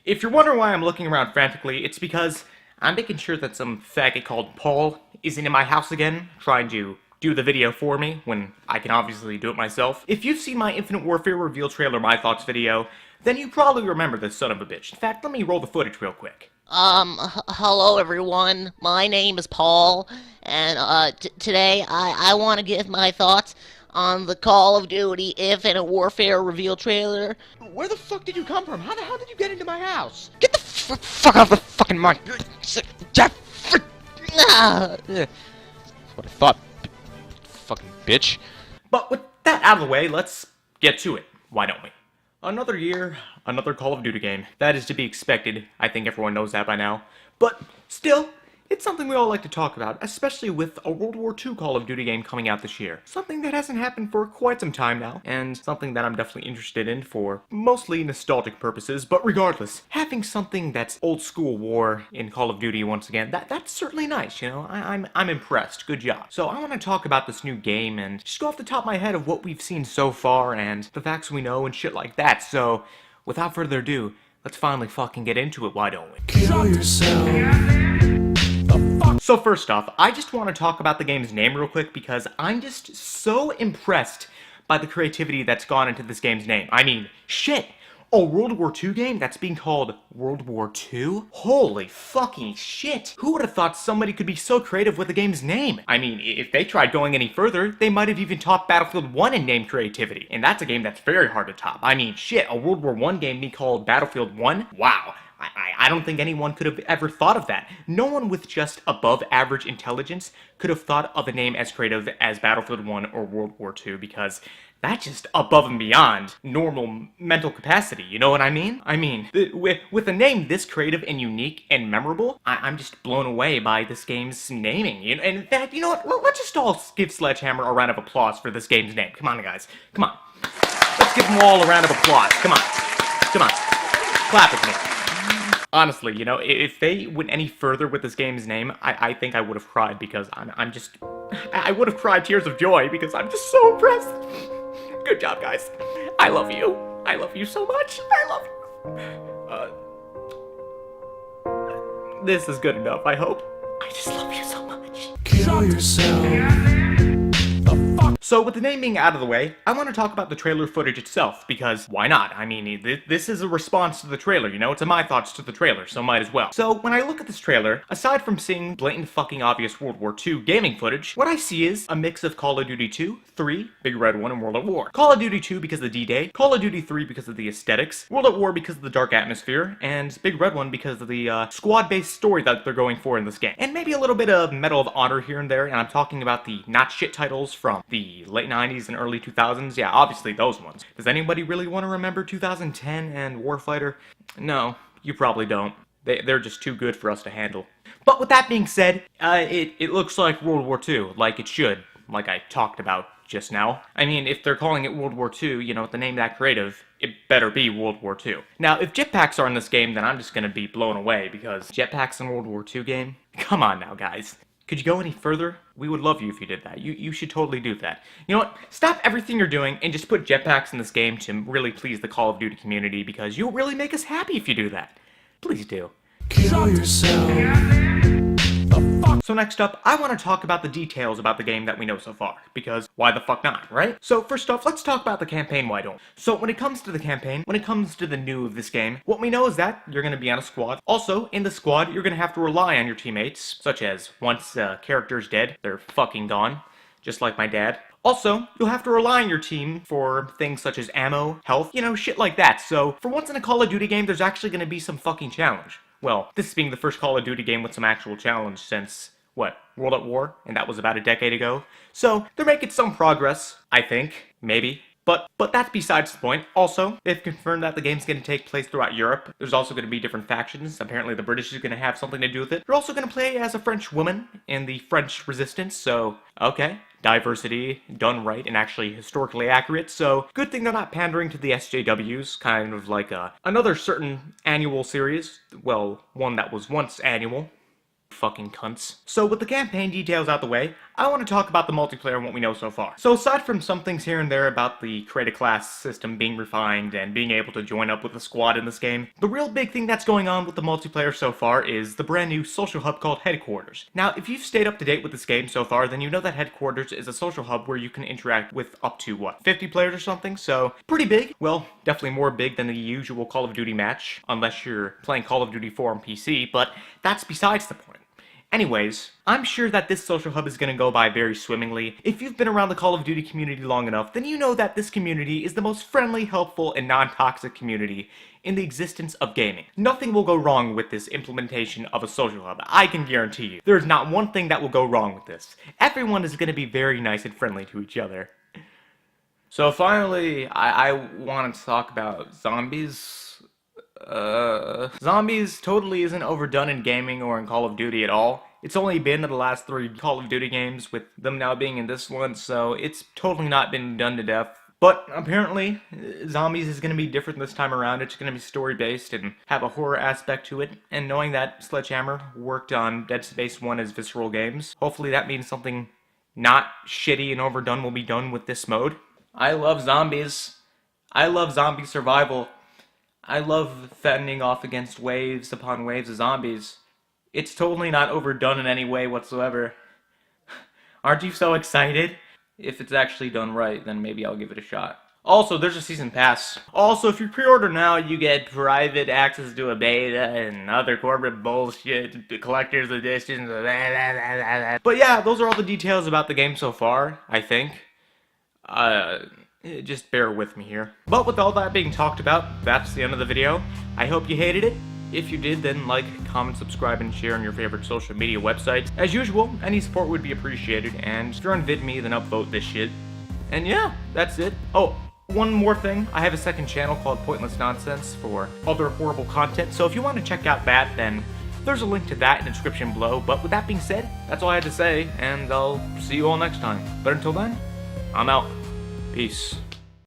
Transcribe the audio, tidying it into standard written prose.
If you're wondering why I'm looking around frantically, it's because I'm making sure that some faggot called Paul isn't in my house again, trying to do the video for me, when I can obviously do it myself. If you've seen my Infinite Warfare reveal trailer My Thoughts video, then you probably remember this son of a bitch. In fact, let me roll the footage real quick. Hello everyone, my name is Paul, and, today I want to give my thoughts on the Call of Duty Infinite Warfare reveal trailer. Where the fuck did you come from? How the hell did you get into my house? Get the fuck off the fucking mic! Jeff! That's what I thought, fucking bitch. But with that out of the way, let's get to it. Why don't we? Another year, another Call of Duty game. That is to be expected. I think everyone knows that by now. But still, it's something we all like to talk about, especially with a World War II Call of Duty game coming out this year. Something that hasn't happened for quite some time now, and something that I'm definitely interested in for mostly nostalgic purposes, but regardless, having something that's old school war in Call of Duty once again, that's certainly nice, you know? I'm impressed. Good job. So I want to talk about this new game and just go off the top of my head of what we've seen so far and the facts we know and shit like that. So, without further ado, let's finally fucking get into it, why don't we? Kill yourself. So first off, I just want to talk about the game's name real quick because I'm just so impressed by the creativity that's gone into this game's name. I mean, shit! A World War II game that's being called World War II? Holy fucking shit! Who would have thought somebody could be so creative with a game's name? I mean, if they tried going any further, they might have even topped Battlefield 1 in name creativity. And that's a game that's very hard to top. I mean, shit, a World War I game being called Battlefield 1? Wow. I don't think anyone could have ever thought of that. No one with just above average intelligence could have thought of a name as creative as Battlefield 1 or World War II because that's just above and beyond normal mental capacity, you know what I mean? I mean, with a name this creative and unique and memorable, I'm just blown away by this game's naming. And in fact, you know what? Let's just all give Sledgehammer a round of applause for this game's name. Come on, guys. Come on. Let's give them all a round of applause. Come on. Come on. Clap with me. Honestly, you know, if they went any further with this game's name, I think I would have cried because I would have cried tears of joy because I'm just so impressed. Good job, guys. I love you. I love you so much. I love you. This is good enough, I hope. I just love you so much. Kill yourself. So with the name being out of the way, I want to talk about the trailer footage itself, because why not? I mean, this is a response to the trailer, you know? It's a My Thoughts to the trailer, so might as well. So when I look at this trailer, aside from seeing blatant fucking obvious World War II gaming footage, what I see is a mix of Call of Duty 2, 3, Big Red 1, and World at War. Call of Duty 2 because of the D-Day, Call of Duty 3 because of the aesthetics, World at War because of the dark atmosphere, and Big Red 1 because of the squad-based story that they're going for in this game. And maybe a little bit of Medal of Honor here and there, and I'm talking about the not shit titles from the late 90s and early 2000s, yeah, obviously those ones. Does anybody really want to remember 2010 and Warfighter? No, you probably don't. They're just too good for us to handle. But with that being said, it looks like World War II, like it should, like I talked about just now. I mean, if they're calling it World War II, you know, with the name that creative, it better be World War II. Now, if jetpacks are in this game, then I'm just gonna be blown away, because jetpacks in World War II game? Come on now, guys. Could you go any further? We would love you if you did that. You should totally do that. You know what? Stop everything you're doing and just put jetpacks in this game to really please the Call of Duty community because you'll really make us happy if you do that. Please do. Kill yourself. So next up, I want to talk about the details about the game that we know so far, because why the fuck not, right? So first off, let's talk about the campaign, why don't? So when it comes to the campaign, when it comes to the new of this game, what we know is that you're going to be on a squad. Also, in the squad, you're going to have to rely on your teammates, such as once a character's dead, they're fucking gone, just like my dad. Also, you'll have to rely on your team for things such as ammo, health, you know, shit like that. So for once in a Call of Duty game, there's actually going to be some fucking challenge. Well, this being the first Call of Duty game with some actual challenge since, what, World at War? And that was about a decade ago. So, they're making some progress, I think. Maybe. But that's besides the point. Also, they've confirmed that the game's going to take place throughout Europe. There's also going to be different factions. Apparently the British is going to have something to do with it. They're also going to play as a French woman in the French Resistance, so, okay. Diversity, done right, and actually historically accurate, so good thing they're not pandering to the SJWs, kind of like another certain annual series. Well, one that was once annual. Fucking cunts. So with the campaign details out the way, I want to talk about the multiplayer and what we know so far. So aside from some things here and there about the create a class system being refined and being able to join up with a squad in this game, the real big thing that's going on with the multiplayer so far is the brand new social hub called Headquarters. Now, if you've stayed up to date with this game so far, then you know that Headquarters is a social hub where you can interact with up to, 50 players or something? So, pretty big. Well, definitely more big than the usual Call of Duty match, unless you're playing Call of Duty 4 on PC, but that's besides the point. Anyways, I'm sure that this social hub is going to go by very swimmingly. If you've been around the Call of Duty community long enough, then you know that this community is the most friendly, helpful, and non-toxic community in the existence of gaming. Nothing will go wrong with this implementation of a social hub, I can guarantee you. There's not one thing that will go wrong with this. Everyone is going to be very nice and friendly to each other. So finally, I want to talk about zombies. Zombies totally isn't overdone in gaming or in Call of Duty at all. It's only been in the last 3 Call of Duty games, with them now being in this one, so it's totally not been done to death. But apparently, zombies is going to be different this time around. It's going to be story-based and have a horror aspect to it. And knowing that Sledgehammer worked on Dead Space 1 as Visceral Games, hopefully that means something not shitty and overdone will be done with this mode. I love zombies. I love zombie survival. I love fending off against waves upon waves of zombies. It's totally not overdone in any way whatsoever. Aren't you so excited? If it's actually done right, then maybe I'll give it a shot. Also, there's a season pass. Also, if you pre-order now, you get private access to a beta and other corporate bullshit, collector's editions, But yeah, those are all the details about the game so far, I think. Just bear with me here. But with all that being talked about, that's the end of the video. I hope you hated it. If you did, then like, comment, subscribe, and share on your favorite social media websites. As usual, any support would be appreciated, and if you're on VidMe, then upvote this shit. And yeah, that's it. Oh, one more thing. I have a second channel called Pointless Nonsense for other horrible content, so if you want to check out that, then there's a link to that in the description below. But with that being said, that's all I had to say, and I'll see you all next time. But until then, I'm out. Peace.